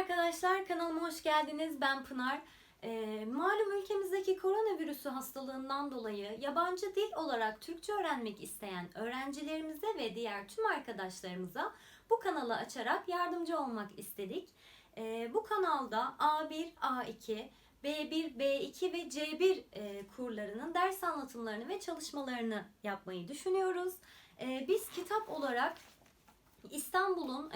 arkadaşlar, kanalıma hoş geldiniz. Ben Pınar. Malum ülkemizdeki koronavirüsü hastalığından dolayı yabancı dil olarak Türkçe öğrenmek isteyen öğrencilerimize ve diğer tüm arkadaşlarımıza bu kanalı açarak yardımcı olmak istedik. Bu kanalda A1, A2, B1, B2 ve C1 kurlarının ders anlatımlarını ve çalışmalarını yapmayı düşünüyoruz. Biz kitap olarak İstanbul'un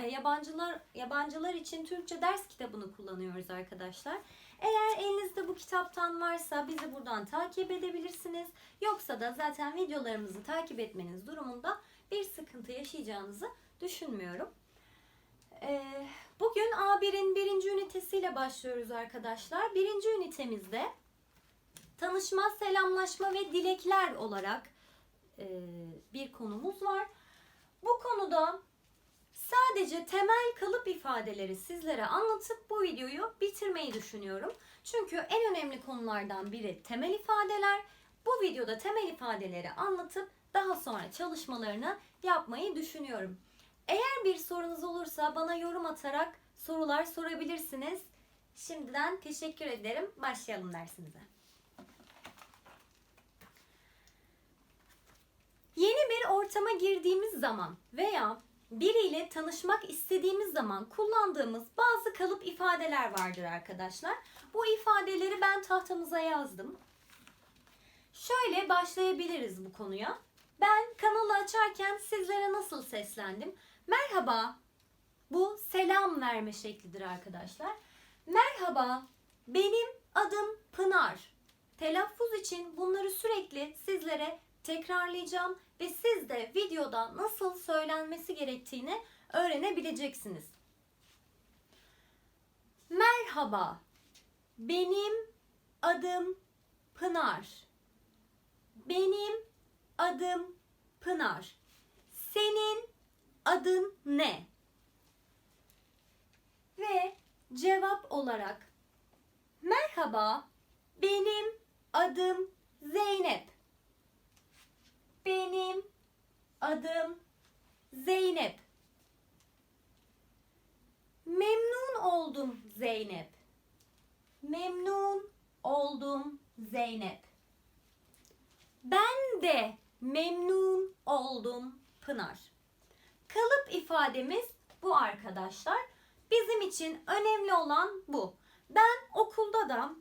yabancılar için Türkçe ders kitabını kullanıyoruz arkadaşlar. Eğer elinizde bu kitaptan varsa bizi buradan takip edebilirsiniz. Yoksa da zaten videolarımızı takip etmeniz durumunda bir sıkıntı yaşayacağınızı düşünmüyorum. Bugün A1'in birinci ünitesiyle başlıyoruz arkadaşlar. Birinci ünitemizde tanışma, selamlaşma ve dilekler olarak bir konumuz var. Bu konuda sadece temel kalıp ifadeleri sizlere anlatıp bu videoyu bitirmeyi düşünüyorum. Çünkü en önemli konulardan biri temel ifadeler. Bu videoda temel ifadeleri anlatıp daha sonra çalışmalarını yapmayı düşünüyorum. Eğer bir sorunuz olursa bana yorum atarak sorular sorabilirsiniz. Şimdiden teşekkür ederim. Başlayalım dersimize. Yeni bir ortama girdiğimiz zaman veya biriyle tanışmak istediğimiz zaman kullandığımız bazı kalıp ifadeler vardır arkadaşlar. Bu ifadeleri ben tahtamıza yazdım. Şöyle başlayabiliriz bu konuya. Ben kanalı açarken sizlere nasıl seslendim? Merhaba. Bu selam verme şeklidir arkadaşlar. Merhaba. Benim adım Pınar. Telaffuz için bunları sürekli sizlere tekrarlayacağım ve siz de videoda nasıl söylenmesi gerektiğini öğrenebileceksiniz. Merhaba. Benim adım Pınar. Benim adım Pınar. Senin adın ne? Ve cevap olarak merhaba. Benim adım Zeynep. Benim adım Zeynep. Memnun oldum Zeynep. Memnun oldum Zeynep. Ben de memnun oldum Pınar. Kalıp ifademiz bu arkadaşlar. Bizim için önemli olan bu. Ben okulda da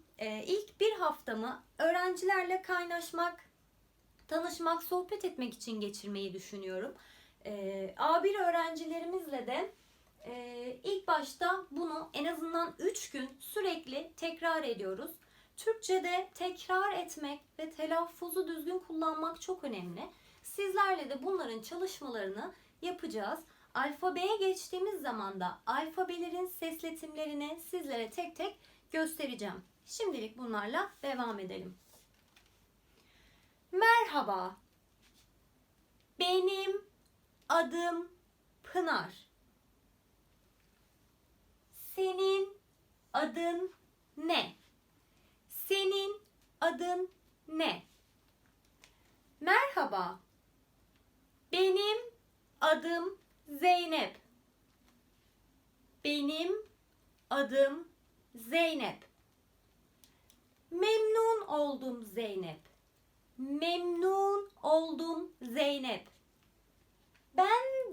ilk bir haftamı öğrencilerle kaynaşmak, tanışmak, sohbet etmek için geçirmeyi düşünüyorum. A1 öğrencilerimizle de ilk başta bunu en azından 3 gün sürekli tekrar ediyoruz. Türkçe'de tekrar etmek ve telaffuzu düzgün kullanmak çok önemli. Sizlerle de bunların çalışmalarını yapacağız. Alfabeye geçtiğimiz zaman da alfabelerin sesletimlerini sizlere tek tek göstereceğim. Şimdilik bunlarla devam edelim. Merhaba. Benim adım Pınar. Senin adın ne? Senin adın ne? Merhaba. Benim adım Zeynep. Benim adım Zeynep. Memnun oldum Zeynep. Memnun oldum Zeynep. Ben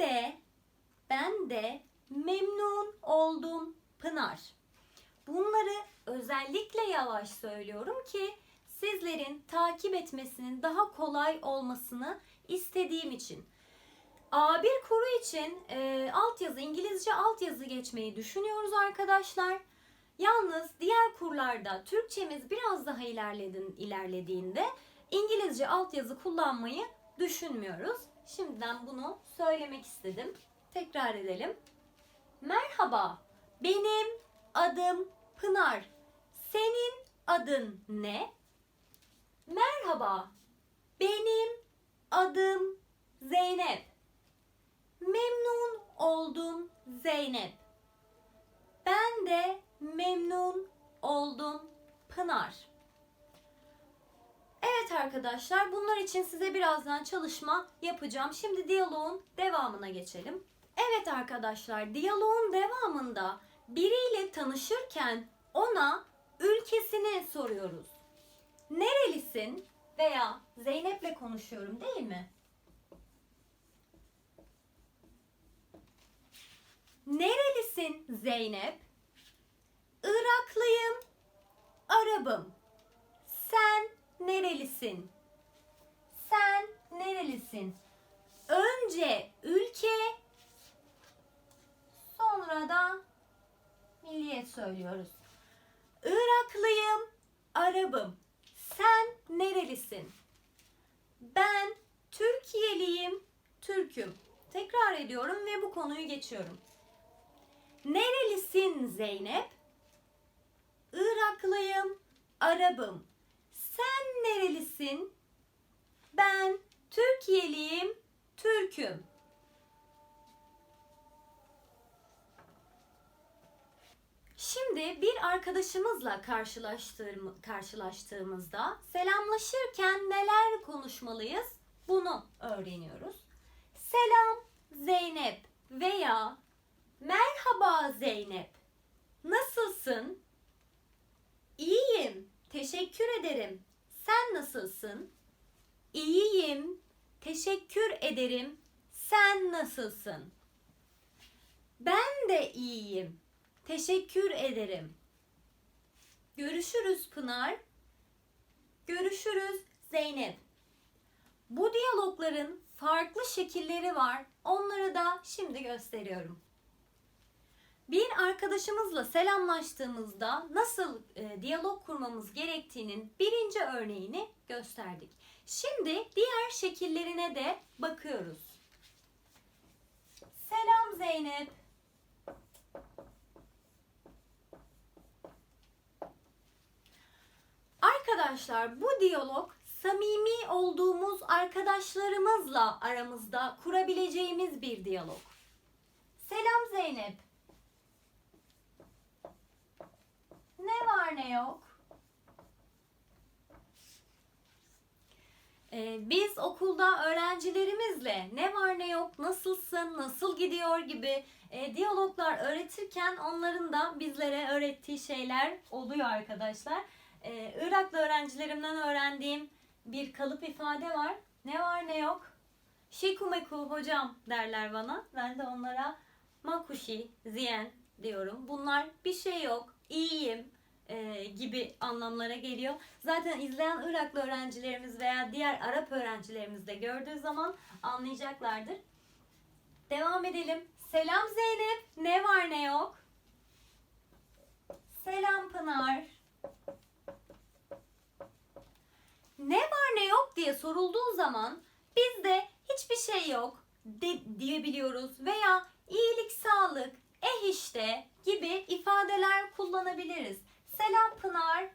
de memnun oldum Pınar. Bunları özellikle yavaş söylüyorum ki sizlerin takip etmesinin daha kolay olmasını istediğim için. A1 kuru için İngilizce altyazı geçmeyi düşünüyoruz arkadaşlar. Yalnız diğer kurlarda Türkçemiz biraz daha ilerlediğinde İngilizce altyazı kullanmayı düşünmüyoruz. Şimdiden bunu söylemek istedim. Tekrar edelim. Merhaba, benim adım Pınar. Senin adın ne? Merhaba, benim adım Zeynep. Memnun oldum Zeynep. Ben de memnun oldum Pınar. Evet arkadaşlar, bunlar için size birazdan çalışma yapacağım. Şimdi diyaloğun devamına geçelim. Evet arkadaşlar, diyaloğun devamında Biriyle tanışırken ona ülkesini soruyoruz. Nerelisin? Veya Zeynep'le konuşuyorum değil mi? Nerelisin Zeynep? Iraklıyım, Arap'ım. Sen nerelisin? Sen nerelisin? Önce ülke, sonra da milliyet söylüyoruz. Iraklıyım, Arap'ım. Sen nerelisin? Ben Türkiye'liyim, Türk'üm. Tekrar ediyorum ve bu konuyu geçiyorum. Nerelisin Zeynep? Iraklıyım, Arap'ım. Sen nerelisin? Ben Türkiye'liyim, Türk'üm. Şimdi bir arkadaşımızla karşılaştığımızda selamlaşırken neler konuşmalıyız? Bunu öğreniyoruz. Selam Zeynep veya merhaba Zeynep. Nasılsın? İyiyim, teşekkür ederim. Sen nasılsın? İyiyim, teşekkür ederim. Sen nasılsın? Ben de iyiyim. Teşekkür ederim. Görüşürüz Pınar. Görüşürüz Zeynep. Bu diyalogların farklı şekilleri var. Onları da şimdi gösteriyorum. Bir arkadaşımızla selamlaştığımızda nasıl diyalog kurmamız gerektiğinin birinci örneğini gösterdik. Şimdi diğer şekillerine de bakıyoruz. Selam Zeynep. Arkadaşlar bu diyalog samimi olduğumuz arkadaşlarımızla aramızda kurabileceğimiz bir diyalog. Selam Zeynep. Ne var ne yok? Biz okulda öğrencilerimizle ne var ne yok, nasılsın, nasıl gidiyor gibi diyaloglar öğretirken onların da bizlere öğrettiği şeyler oluyor arkadaşlar. Iraklı öğrencilerimden öğrendiğim bir kalıp ifade var. Ne var ne yok? Şikumeku hocam derler bana. Ben de onlara makuşi, ziyen diyorum. Bunlar bir şey yok, iyiyim gibi anlamlara geliyor. Zaten izleyen Iraklı öğrencilerimiz veya diğer Arap öğrencilerimiz de gördüğü zaman anlayacaklardır. Devam edelim. Selam Zeynep. Ne var ne yok? Selam Pınar. Ne var ne yok diye sorulduğu zaman biz de hiçbir şey yok diyebiliyoruz veya iyilik, sağlık, işte gibi ifadeler kullanabiliriz. Selam Pınar,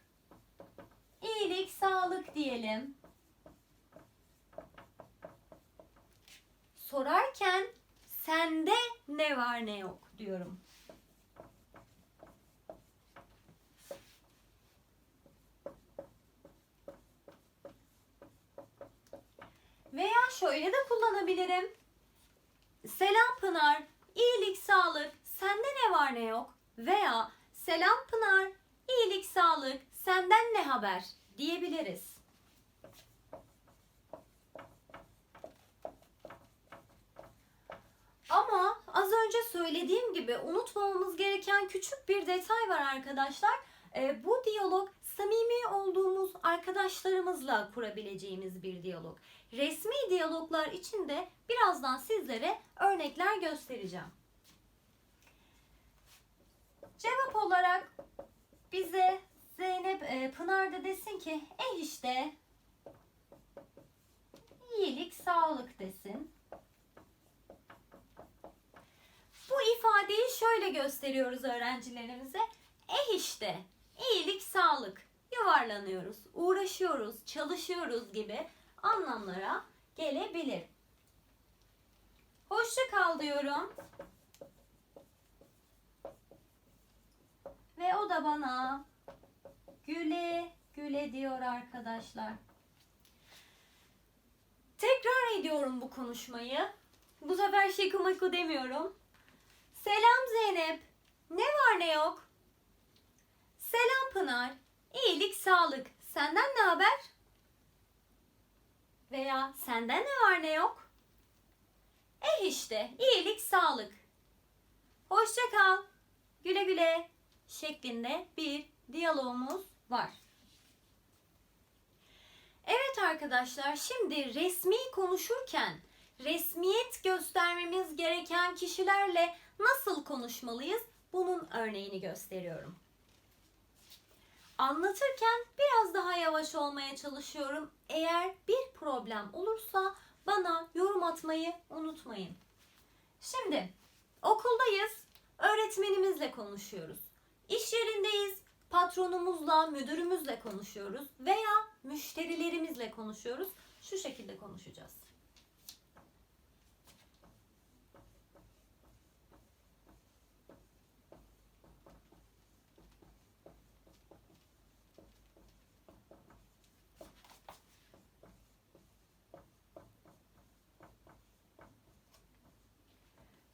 iyilik, sağlık diyelim. Sorarken sende ne var ne yok diyorum. Veya şöyle de kullanabilirim. Selam Pınar, iyilik, sağlık, sende ne var ne yok? Veya selam Pınar, iyilik, sağlık, senden ne haber diyebiliriz. Ama az önce söylediğim gibi unutmamamız gereken küçük bir detay var arkadaşlar. Bu diyalog samimi olduğumuz arkadaşlarımızla kurabileceğimiz bir diyalog. Resmi diyaloglar için de birazdan sizlere örnekler göstereceğim. Cevap olarak bize Zeynep Pınar da desin ki işte iyilik, sağlık desin. Bu ifadeyi şöyle gösteriyoruz öğrencilerimize. İşte iyilik, sağlık, yuvarlanıyoruz, uğraşıyoruz, çalışıyoruz gibi anlamlara gelebilir. Hoşça kal diyorum. Ve o da bana güle güle diyor arkadaşlar. Tekrar ediyorum bu konuşmayı. Bu sefer şekumaku demiyorum. Selam Zeynep. Ne var ne yok? Selam Pınar. İyilik, sağlık. Senden ne haber? Veya senden ne var ne yok? İşte iyilik, sağlık. Hoşça kal. Güle güle şeklinde bir diyalogumuz var. Evet arkadaşlar, şimdi resmi konuşurken resmiyet göstermemiz gereken kişilerle nasıl konuşmalıyız? Bunun örneğini gösteriyorum. Anlatırken biraz daha yavaş olmaya çalışıyorum. Eğer bir problem olursa bana yorum atmayı unutmayın. Şimdi okuldayız, öğretmenimizle konuşuyoruz. İş yerindeyiz, patronumuzla, müdürümüzle konuşuyoruz veya müşterilerimizle konuşuyoruz. Şu şekilde konuşacağız.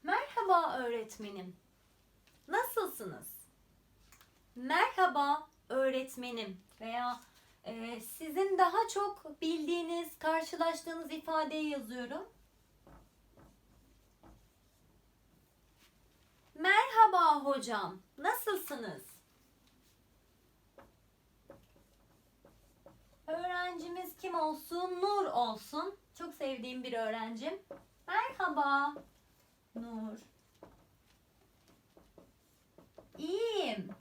Merhaba öğretmenim. Nasılsınız? Merhaba öğretmenim veya sizin daha çok bildiğiniz, karşılaştığınız ifadeyi yazıyorum. Merhaba hocam. Nasılsınız? Öğrencimiz kim olsun? Nur olsun. Çok sevdiğim bir öğrencim. Merhaba Nur. İyiyim.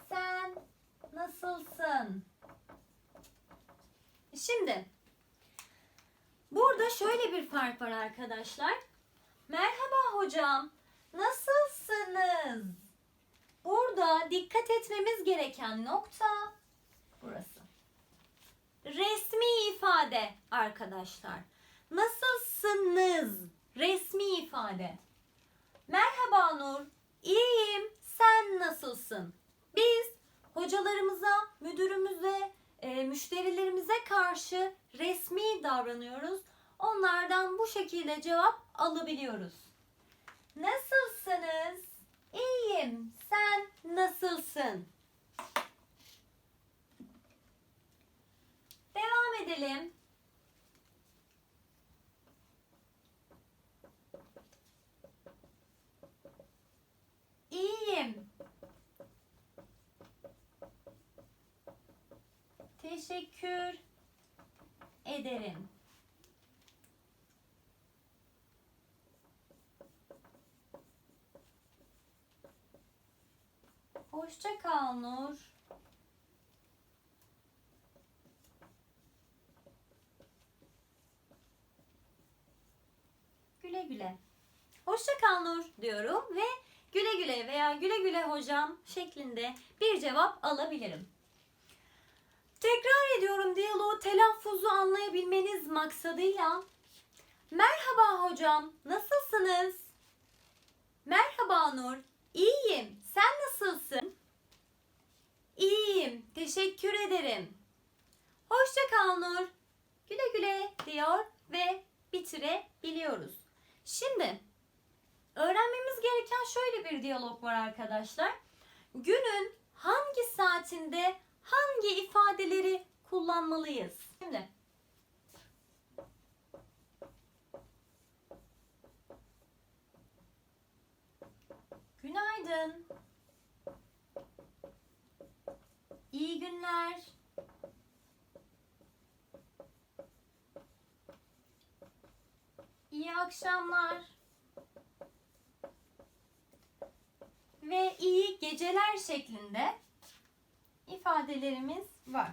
Sen nasılsın? Şimdi burada şöyle bir fark var arkadaşlar. Merhaba hocam. Nasılsınız? Burada dikkat etmemiz gereken nokta burası. Resmi ifade arkadaşlar. Nasılsınız? Resmi ifade. Merhaba Nur. İyiyim. Sen nasılsın? Biz hocalarımıza, müdürümüze, müşterilerimize karşı resmi davranıyoruz. Onlardan bu şekilde cevap alabiliyoruz. Nasılsınız? İyiyim. Sen nasılsın? Devam edelim. İyiyim. Teşekkür ederim. Hoşça kal Nur. Güle güle. Hoşça kal Nur diyorum ve güle güle veya güle güle hocam şeklinde bir cevap alabilirim. Tekrar ediyorum diyaloğu telaffuzu anlayabilmeniz maksadıyla. Merhaba hocam, nasılsınız? Merhaba Nur, iyiyim. Sen nasılsın? İyiyim, teşekkür ederim. Hoşça kal Nur. Güle güle diyor ve bitirebiliyoruz. Şimdi öğrenmemiz gereken şöyle bir diyalog var arkadaşlar. Günün hangi saatinde hangi ifadeleri kullanmalıyız? Şimdi günaydın. İyi günler. İyi akşamlar. Ve iyi geceler şeklinde ifadelerimiz var.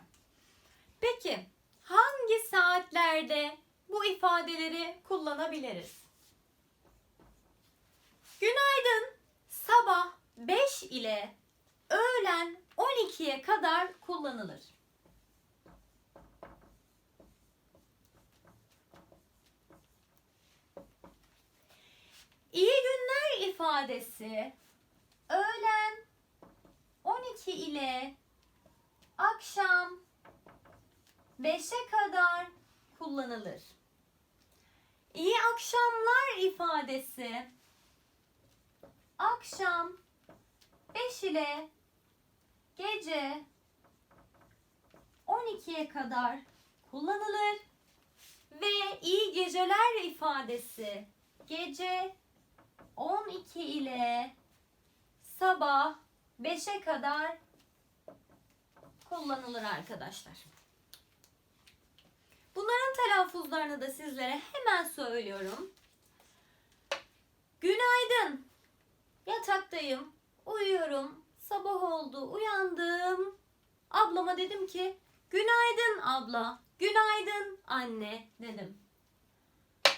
Peki hangi saatlerde bu ifadeleri kullanabiliriz? Günaydın sabah 5 ile öğlen 12'ye kadar kullanılır. İyi günler ifadesi öğlen 12 ile akşam 5'e kadar kullanılır. İyi akşamlar ifadesi akşam 5 ile gece 12'ye kadar kullanılır ve iyi geceler ifadesi gece 12 ile sabah 5'e kadar kullanılır arkadaşlar. Bunların telaffuzlarını da sizlere hemen söylüyorum. Günaydın. Yataktayım. Uyuyorum. Sabah oldu. Uyandım. Ablama dedim ki günaydın abla. Günaydın anne dedim.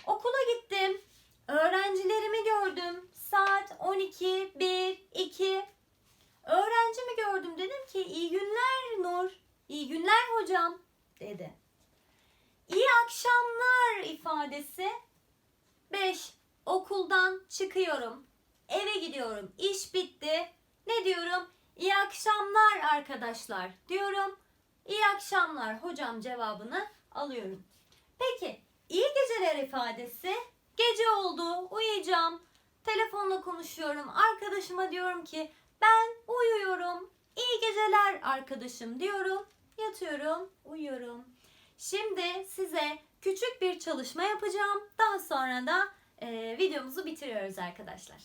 Okula gittim. Öğrencilerimi gördüm. Saat 12, 1, 2. Öğrencimi gördüm. Dedim ki iyi günler Nur. İyi günler hocam dedi. İyi akşamlar ifadesi 5. Okuldan çıkıyorum. Eve gidiyorum. İş bitti. Ne diyorum? İyi akşamlar arkadaşlar diyorum. İyi akşamlar hocam cevabını alıyorum. Peki iyi geceler ifadesi gece oldu uyuyacağım. Telefonla konuşuyorum. Arkadaşıma diyorum ki ben uyuyorum. İyi geceler arkadaşım diyorum. Yatıyorum, uyuyorum. Şimdi size küçük bir çalışma yapacağım. Daha sonra da videomuzu bitiriyoruz arkadaşlar.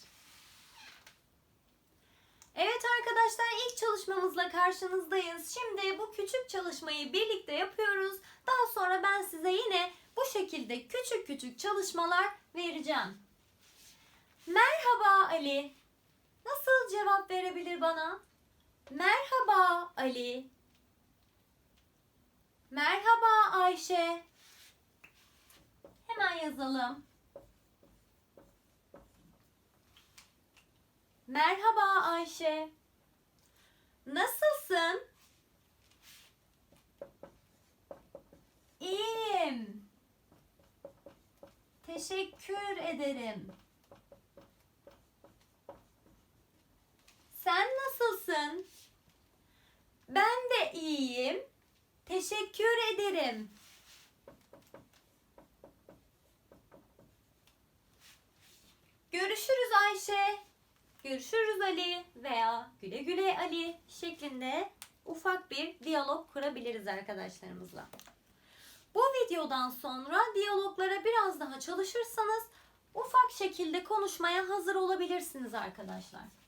Evet arkadaşlar ilk çalışmamızla karşınızdayız. Şimdi bu küçük çalışmayı birlikte yapıyoruz. Daha sonra ben size yine bu şekilde küçük küçük çalışmalar vereceğim. Merhaba Ali. Nasıl cevap verebilir bana? Merhaba Ali. Merhaba Ayşe. Hemen yazalım. Merhaba Ayşe. Nasılsın? İyiyim. Teşekkür ederim. Sen nasılsın? Ben de iyiyim. Teşekkür ederim. Görüşürüz Ayşe. Görüşürüz Ali veya güle güle Ali şeklinde ufak bir diyalog kurabiliriz arkadaşlarımızla. Bu videodan sonra diyaloglara biraz daha çalışırsanız ufak şekilde konuşmaya hazır olabilirsiniz arkadaşlar.